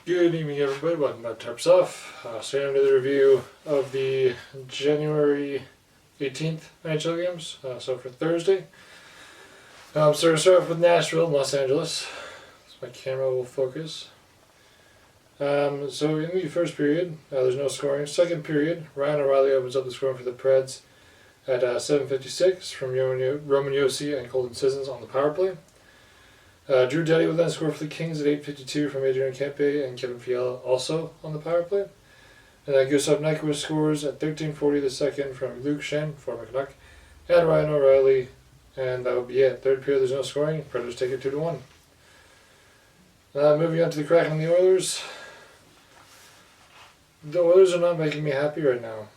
Good evening, everybody. Welcome back to Tarps Off. So into the review of the January 18th NHL Games. So for Thursday, so we're going to start off with Nashville and Los Angeles. So my camera will focus. So in the first period, there's no scoring. Second period, Ryan O'Reilly opens up the scoring for the Preds at 7:56 from Roman Josi and Colton Sissons on the power play. Drew Doughty will then score for the Kings at 8:52 from Adrian Kempe and Kevin Fiala also on the power play. And then Gustav Nyquist scores at 13:40 the second from Luke Shen, former Canuck, and Ryan O'Reilly, and that would be it. Third period, there's no scoring. Predators take it 2-1. Moving on to the Kraken and the Oilers. The Oilers are not making me happy right now.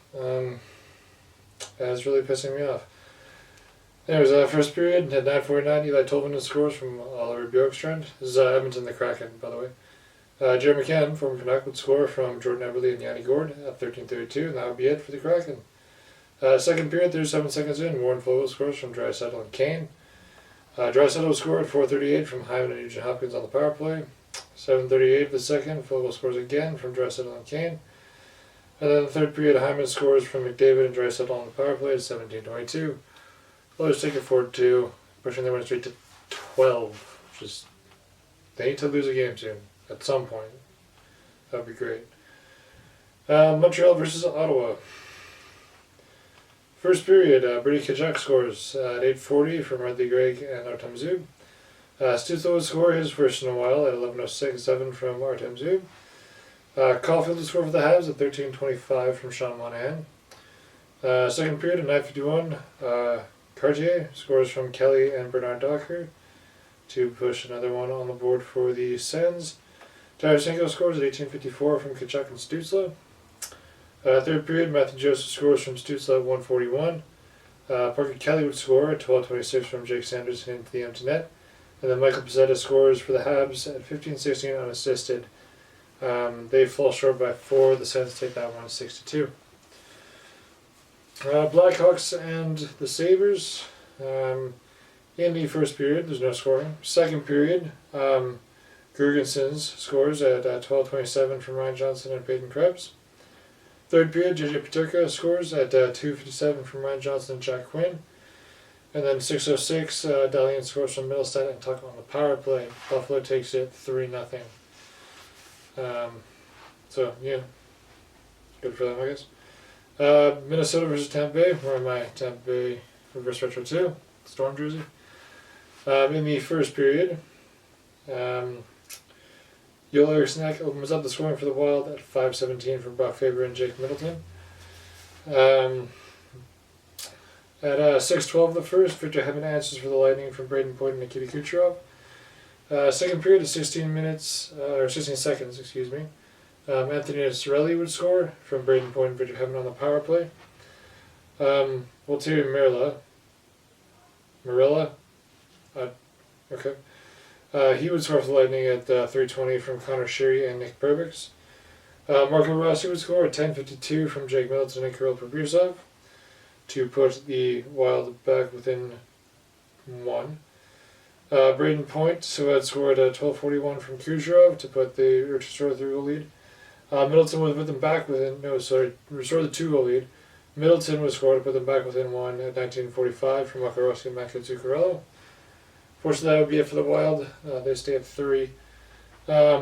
That's really pissing me off. Anyways, first period, at 9:49, Eli Tolvanen scores from Oliver Bjorkstrand. This is Edmonton, the Kraken, by the way. Jeremy McCann, former Canuck, would score from Jordan Eberle and Yanni Gord at 13:32, and that would be it for the Kraken. Second period, 37 seconds in, Warren Foegele scores from Draisaitl and Kane. Draisaitl would score at 4:38 from Hyman and Nugent Hopkins on the power play. 7:38 the second, Foegele scores again from Draisaitl and Kane. And then the third period, Hyman scores from McDavid and Draisaitl on the power play at 17:22. Oilers take it 4-2, pushing their win streak to 12. They need to lose a game soon, at some point. That would be great. Montreal versus Ottawa. First period, Brady Tkachuk scores at 8:40 from Ridley Gregg and Artem Zub. Stützle would score his first in a while at 11:06-7 from Artem Zub. Caulfield would score for the Habs at 13:25 from Sean Monahan. Second period at 9:51, Cartier scores from Kelly and Bernard Docker to push another one on the board for the Sens. Tarasenko scores at 18:54 from Tkachuk and Stützle. Third period, Matthew Joseph scores from Stützle at 1:41. Parker Kelly would score at 12:26 from Jake Sanderson into the empty net. And then Michael Pezzetta scores for the Habs at 15:16 unassisted. They fall short by 4. The Sens take that one 6-2. Blackhawks and the Sabres. In the first period, there's no scoring. Second period, Girgensons scores at 12:27 from Ryan Johnson and Peyton Krebs. Third period, JJ Peterka scores at 2:57 from Ryan Johnson and Jack Quinn. And then 6:06, Dalian scores from Middlestat and Tuck on the power play. Buffalo takes it 3-0. So, yeah, good for them, I guess. Minnesota versus Tampa Bay. Wearing my Tampa Bay Reverse Retro 2 Storm jersey. In the first period, Joel Eriksson opens up the scoring for the Wild at 5:17 from Brock Faber and Jake Middleton. At 6:12 the first, Victor Hedman answers for the Lightning from Braden Point and Nikita Kucherov. Second period is 16 seconds, excuse me. Anthony Cirelli would score from Braden Point and Victor Hedman on the power play. Walter Marilla, okay. He would score for the Lightning at 3:20 from Connor Sheary and Nick Perbix. Marco Rossi would score at 10:52 from Jake Middleton and Kirill Kaprizov to put the Wild back within 1. Braden Point had scored at 12:41 from Kucherov to restore the 3-goal lead. Middleton would put them back restore the 2-goal lead. Middleton was scored to put them back within 1 at 19:45 from Makarowski and Matt Zuccarello. Fortunately, that would be it for the Wild. They stay at 3. At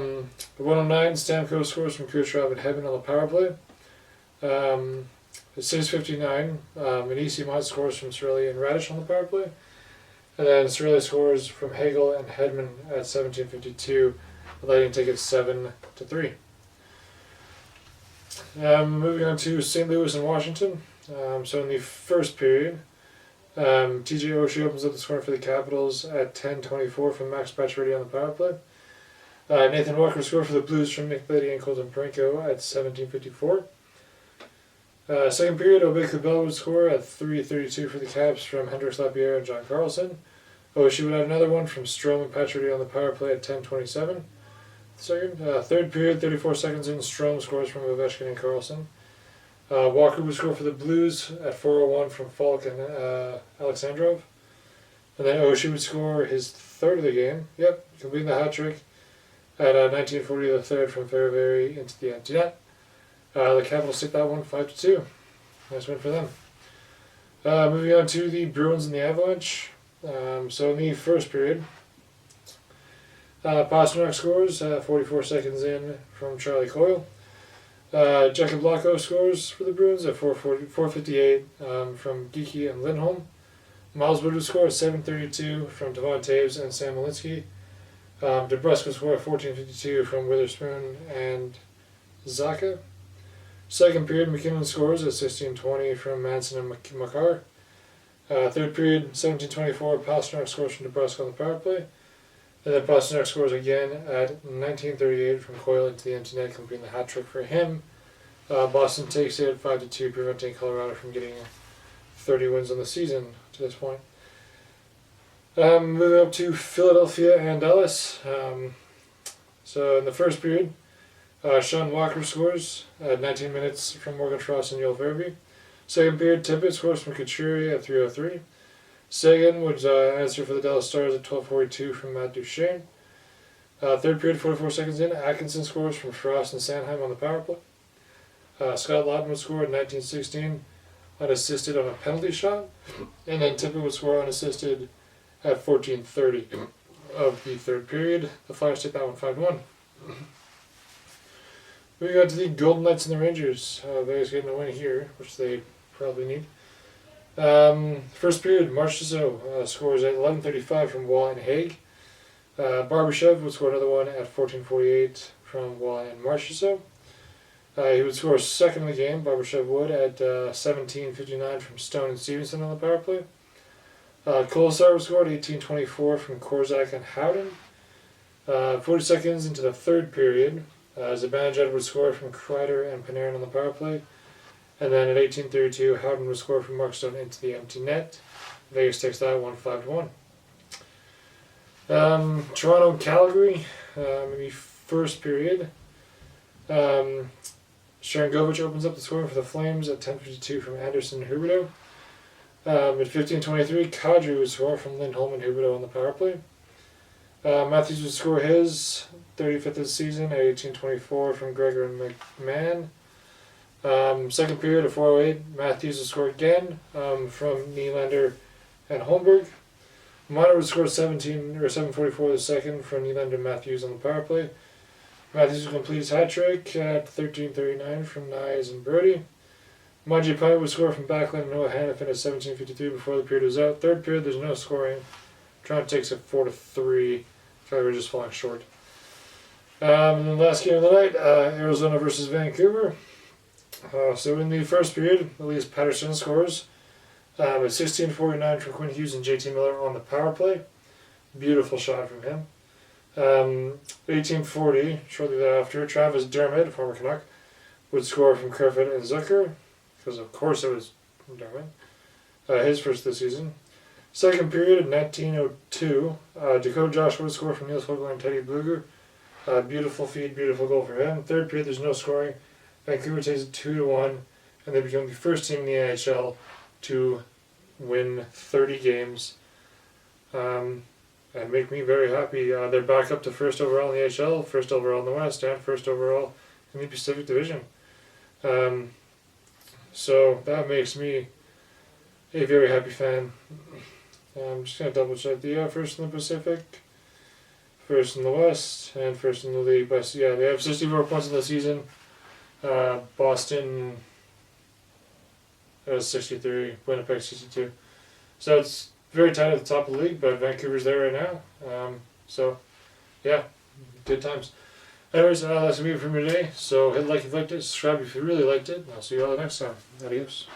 1:09, Stamkos scores from Kucherov and Hedman on the power play. At 6:59, Anisimov scores from Cirelli and Radish on the power play. And then Cirelli scores from Hagel and Hedman at 17:52. The Lightning take it 7-3. Moving on to St. Louis and Washington. So in the first period, TJ Oshie opens up the scoring for the Capitals at 10:24 from Max Pacioretty on the power play. Nathan Walker scores for the Blues from Nick Leddy and Colton Parayko at 17:54. Second period, Obey Kubel would score at 3:32 for the Caps from Hendrix Lapierre and John Carlson. Oshie would have another one from Strome and Pacioretty on the power play at 10:27. Third period, 34 seconds in, Strome scores from Ovechkin and Carlson. Walker would score for the Blues at 4:01 from Falk and Alexandrov. And then Oshie would score his third of the game. Yep, completing the hat trick At 1940, the third from Fairbury into the empty net. The Capitals take that one 5-2. Nice win for them. Moving on to the Bruins and the Avalanche. So in the first period, Pasternak scores 44 seconds in from Charlie Coyle. Jacob Lacko scores for the Bruins at 4:58 from Geeky and Lindholm. Miles Wood scores 7:32 from Devon Taves and Sam Malinsky. DeBrusque scored 14:52 from Witherspoon and Zaka. Second period, McKinnon scores at 16:20 from Manson and Makar. Third period, 17:24, Pasternak scores from DeBrusque on the power play. And then Pasternak scores again at 19:38 from Coyle into the empty net, completing the hat trick for him. Boston takes it 5-2, preventing Colorado from getting 30 wins on the season to this point. Moving up to Philadelphia and Dallas. So in the first period, Sean Walker scores at 19 minutes from Morgan Frost and Joel Verby. Second period, Tippett scores from Couturier at 3:03. Sagan would answer for the Dallas Stars at 12:42 from Matt Duchene. Third period, 44 seconds in, Atkinson scores from Frost and Sanheim on the power play. Scott Laughton would score at 19:16, unassisted on a penalty shot. And then Tippett would score unassisted at 14:30 of the third period. The Flyers take that one 5-1. Moving on to the Golden Knights and the Rangers. Vegas getting a win here, which they probably need. First period, Marchessault scores at 11:35 from Waugh and Haig. Barbashev would score another one at 14:48 from Waugh and Marchessault. He would score second in the game, Barbashev would, at 17:59 from Stone and Stevenson on the power play. Kolesar would score at 18:24 from Korzak and Howden. 40 seconds into the third period, Zibanejad would score from Kreider and Panarin on the power play. And then at 18:32, Howden would score from Mark Stone into the empty net. Vegas takes that one 5-1. Toronto-Calgary in the first period. Sharangovich opens up the scoring for the Flames at 10:52 from Anderson and Huberdeau. At 15:23, Kadri would score from Lindholm and Huberdeau on the power play. Matthews would score his 35th of the season at 18:24 from Gregor and McMahon. Second period at 4:08, Matthews would score again from Nylander and Holmberg. Marner would score 7:44 the second from Nylander and Matthews on the power play. Matthews would complete his hat trick at 13:39 from Nyes and Brody. Manji Pine would score from Backlund and Noah Hannafin at 17:53 before the period was out. Third period, there's no scoring. Toronto takes it 4-3. Calgary just falling short. And then last game of the night, Arizona versus Vancouver. So in the first period, Elias Patterson scores at 16:49 from Quinn Hughes and JT Miller on the power play. Beautiful shot from him. 18:40, shortly thereafter, Travis Dermott, former Canuck, would score from Kerfoot and Zucker, because of course it was Dermott, his first this season. Second period at 19:02, Dakota Joshua would score from Niels Fogel and Teddy Bluger. Beautiful feed, beautiful goal for him. Third period, there's no scoring. Vancouver takes it 2-1, and they become the first team in the NHL to win 30 games. And make me very happy. They're back up to first overall in the AHL, first overall in the West, and first overall in the Pacific Division. So that makes me a very happy fan. I'm just going to double check the first in the Pacific, first in the West, and first in the league. But yeah, they have 64 points in the season. Boston has 63, Winnipeg 62. So it's very tight at the top of the league, but Vancouver's there right now. So, yeah, good times. Anyways, that's going to be it for me today. So hit like if you liked it, subscribe if you really liked it, and I'll see you all next time. Adios.